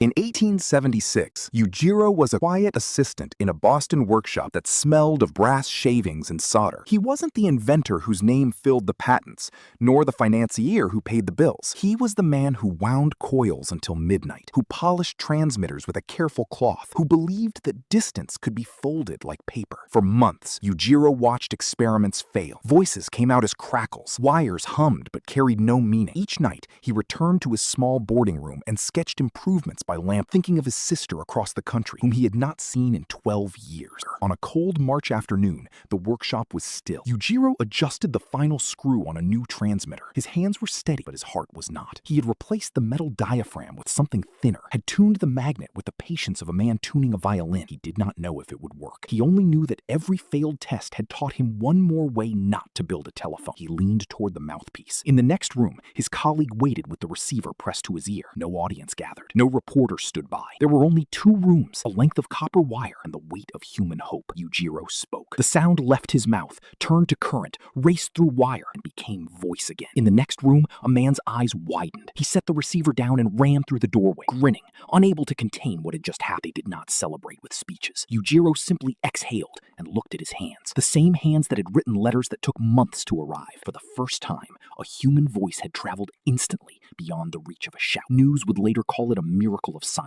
In 1876, Yujiro was a quiet assistant in a Boston workshop that smelled of brass shavings and solder. He wasn't the inventor whose name filled the patents, nor the financier who paid the bills. He was the man who wound coils until midnight, who polished transmitters with a careful cloth, who believed that distance could be folded like paper. For months, Yujiro watched experiments fail. Voices came out as crackles. Wires hummed but carried no meaning. Each night, he returned to his small boarding room and sketched improvements by lamp, thinking of his sister across the country, whom he had not seen in 12 years. On a cold March afternoon, the workshop was still. Yujiro adjusted the final screw on a new transmitter. His hands were steady, but his heart was not. He had replaced the metal diaphragm with something thinner, had tuned the magnet with the patience of a man tuning a violin. He did not know if it would work. He only knew that every failed test had taught him one more way not to build a telephone. He leaned toward the mouthpiece. In the next room, his colleague waited with the receiver pressed to his ear. No audience gathered. No reporter stood by. There were only 2 rooms, a length of copper wire, and the weight of human hope. Yujiro spoke. The sound left his mouth, turned to current, raced through wire, and became voice again. In the next room, a man's eyes widened. He set the receiver down and ran through the doorway, grinning, unable to contain what had just happened. They did not celebrate with speeches. Yujiro simply exhaled and looked at his hands. The same hands that had written letters that took months to arrive. For the first time, a human voice had traveled instantly beyond the reach of a shout. News would later call it a miracle of science.